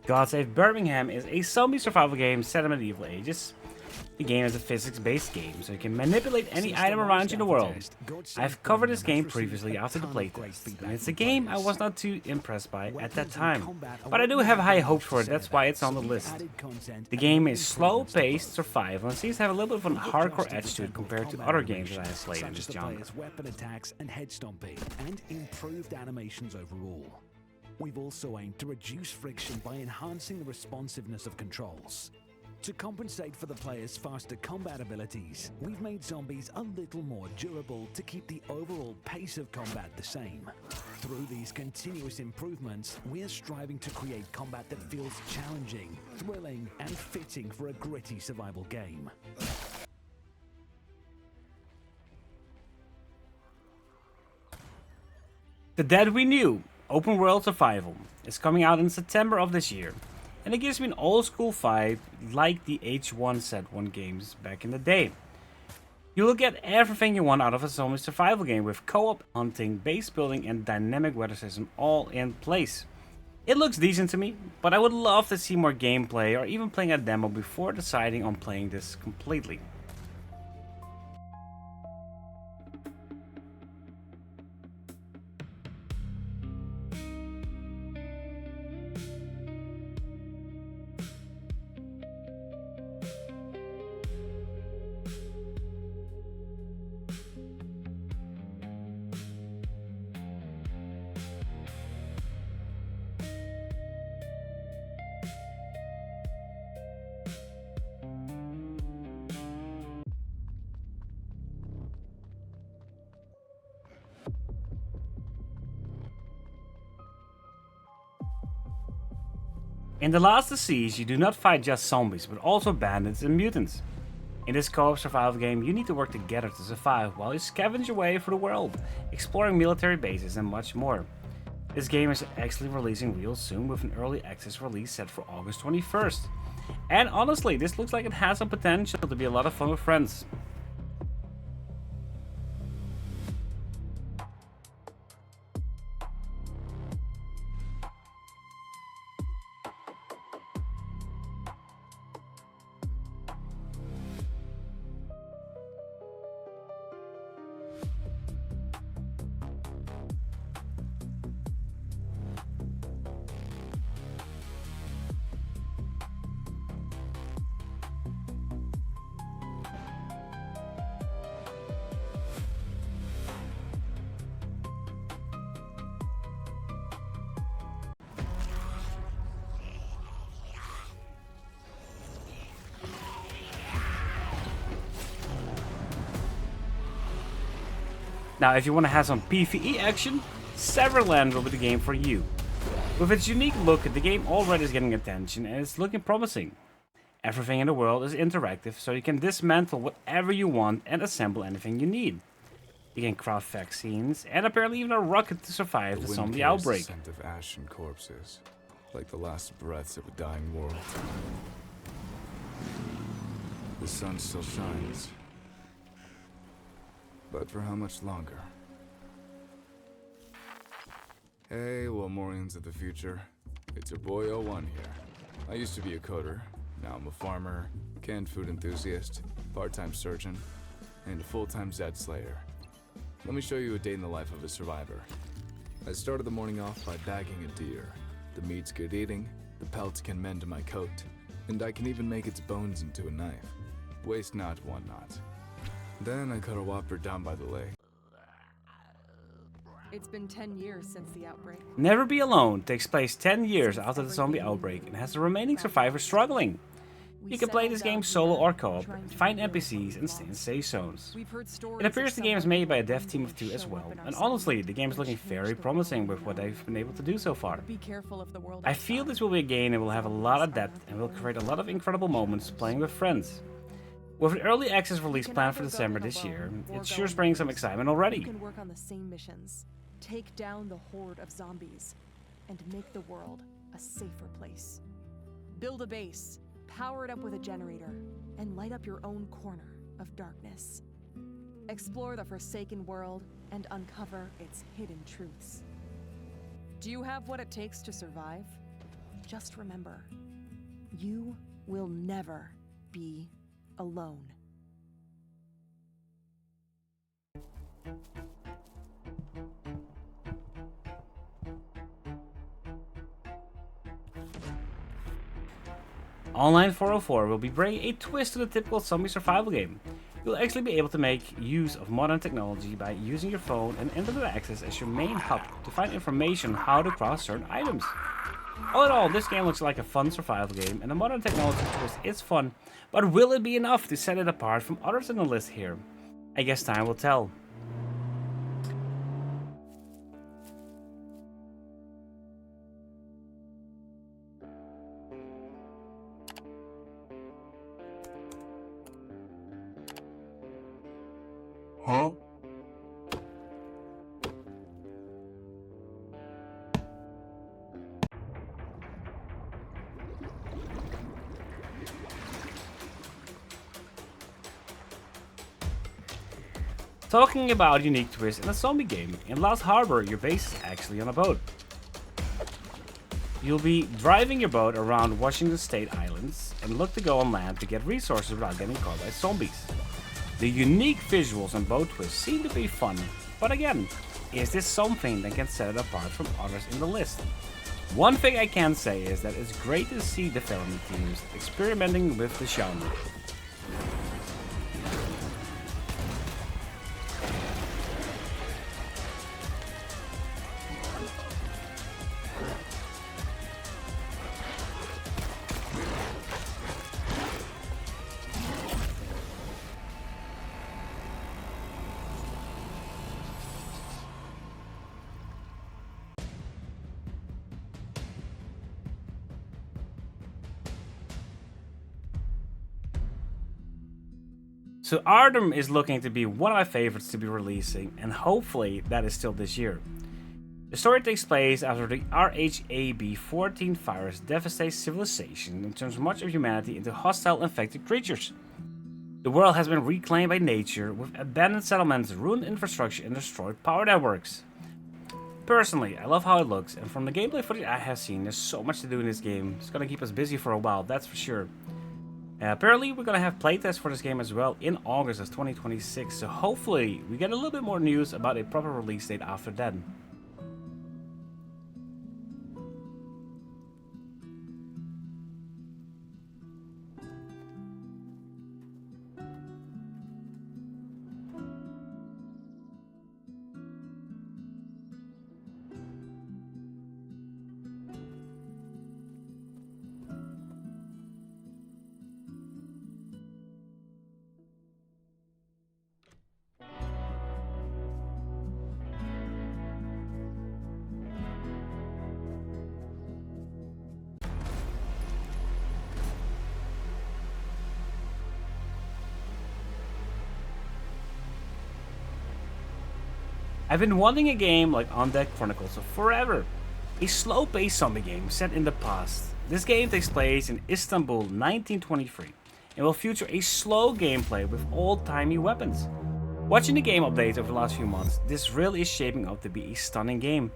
Save Birmingham is a zombie survival game set in medieval ages. The game is a physics-based game, so you can manipulate any item around you in the world. I've covered this game previously after the playtest, and it's a game I was not too impressed by at that time. But I do have high hopes for it, that's why it's on the list. The game is slow-paced survival and seems to have a little bit of a hardcore edge to it compared to other games that I have played in this genre. Weapon attacks and head stomping, and improved animations overall. We've also aimed to reduce friction by enhancing the responsiveness of controls. To compensate for the player's faster combat abilities, we've made zombies a little more durable to keep the overall pace of combat the same. Through these continuous improvements, we're striving to create combat that feels challenging, thrilling, and fitting for a gritty survival game. The Dead We Knew, open world survival, is coming out in September of this year. And it gives me an old school vibe like the H1Z1 games back in the day. You will get everything you want out of a zombie survival game with co-op, hunting, base building and dynamic weather system all in place. It looks decent to me, but I would love to see more gameplay or even playing a demo before deciding on playing this completely. In The Last Siege, you do not fight just zombies, but also bandits and mutants. In this co-op survival game, you need to work together to survive while you scavenge your way through the world, exploring military bases and much more. This game is actually releasing real soon with an early access release set for August 21st. And honestly, this looks like it has some potential to be a lot of fun with friends. Now, if you want to have some PvE action, Zeverland will be the game for you. With its unique look, the game already is getting attention and it's looking promising. Everything in the world is interactive, so you can dismantle whatever you want and assemble anything you need. You can craft vaccines and apparently even a rocket to survive the zombie outbreak. The scent of ash and corpses, like the last breaths of a dying world. The sun still shines. But for how much longer? Hey, Wilmorians of the future. It's your boy O1 here. I used to be a coder. Now I'm a farmer, canned food enthusiast, part-time surgeon, and a full-time Zed Slayer. Let me show you a day in the life of a survivor. I started the morning off by bagging a deer. The meat's good eating, the pelts can mend to my coat, and I can even make its bones into a knife. Waste not, want not. Then I cut a whopper down by the lake. It's been 10 years since the outbreak. Never Be Alone takes place 10 years after the zombie outbreak and has the remaining survivors struggling. You can play this game solo or co-op, find NPCs and stay in safe zones. It appears the game is made by a dev team of 2 as well, and honestly, the game is looking very promising with what they've been able to do so far. I feel this will be a game that will have a lot of depth and will create a lot of incredible moments playing with friends. With an early access release planned for December this year, it's sure bringing some excitement already. You can work on the same missions, take down the horde of zombies, and make the world a safer place. Build a base, power it up with a generator, and light up your own corner of darkness. Explore the Forsaken world and uncover its hidden truths. Do you have what it takes to survive? just remember, you will never be alone. Online 404 will be bringing a twist to the typical zombie survival game. You'll actually be able to make use of modern technology by using your phone and internet access as your main hub to find information on how to craft certain items. All in all, this game looks like a fun survival game, and the modern technology twist is fun, but will it be enough to set it apart from others in the list here? I guess time will tell. Huh? Talking about unique twists in a zombie game, in Last Harbor your base is actually on a boat. You'll be driving your boat around Washington State Islands and look to go on land to get resources without getting caught by zombies. The unique visuals and boat twists seem to be fun, but again, is this something that can set it apart from others in the list? One thing I can say is that it's great to see development teams experimenting with the genre. So Ardem is looking to be one of my favorites to be releasing, and hopefully that is still this year. The story takes place after the RHAB-14 virus devastates civilization and turns much of humanity into hostile infected creatures. The world has been reclaimed by nature, with abandoned settlements, ruined infrastructure, and destroyed power networks. Personally, I love how it looks, and from the gameplay footage I have seen, there's so much to do in this game. It's gonna keep us busy for a while, that's for sure. Apparently we're gonna have playtests for this game as well in August of 2026, so hopefully we get a little bit more news about a proper release date after that. I've been wanting a game like Undead Chronicles forever. A slow-paced zombie game set in the past. This game takes place in Istanbul 1923 and will feature a slow gameplay with old-timey weapons. Watching the game updates over the last few months, this really is shaping up to be a stunning game.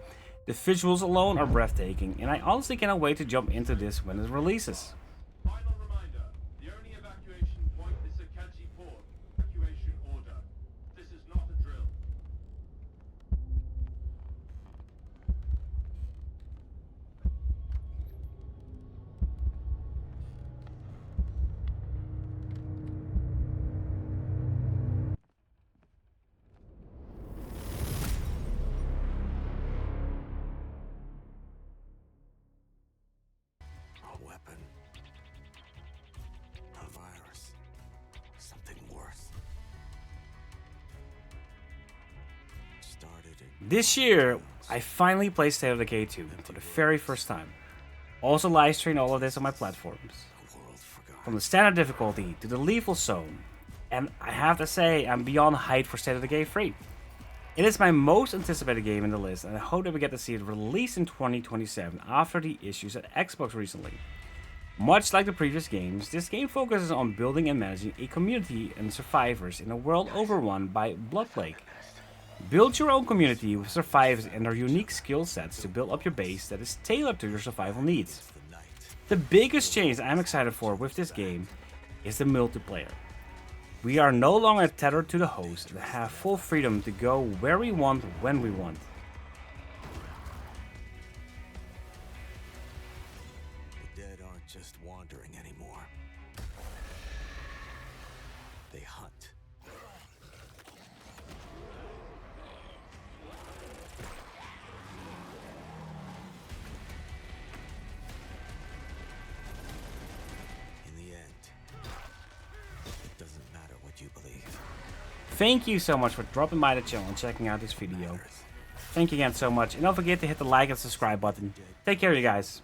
The visuals alone are breathtaking, and I honestly cannot wait to jump into this when it releases. Final reminder, the only evacuation point is Scavenger port. Evacuation order. This is not a drill. A weapon. A virus. Something worse. Started in This year, I finally played State of Decay 2 for the very first time. Also live streamed all of this on my platforms. the world forgot. From the standard difficulty to the lethal zone. And I have to say, I'm beyond hyped for State of Decay 3. It is my most anticipated game in the list, and I hope that we get to see it released in 2027 after the issues at Xbox recently. Much like the previous games, this game focuses on building and managing a community and survivors in a world overrun by Blood Plague. Build your own community with survivors and their unique skill sets to build up your base that is tailored to your survival needs. The night. The biggest change I'm excited for with this game is the multiplayer. We are no longer tethered to the host and have full freedom to go where we want, when we want. The dead aren't just wandering anymore. They hunt. In the end, it doesn't matter what you believe. Thank you so much for dropping by the channel and checking out this video. Thank you again so much, and don't forget to hit the like and subscribe button. Take care, you guys.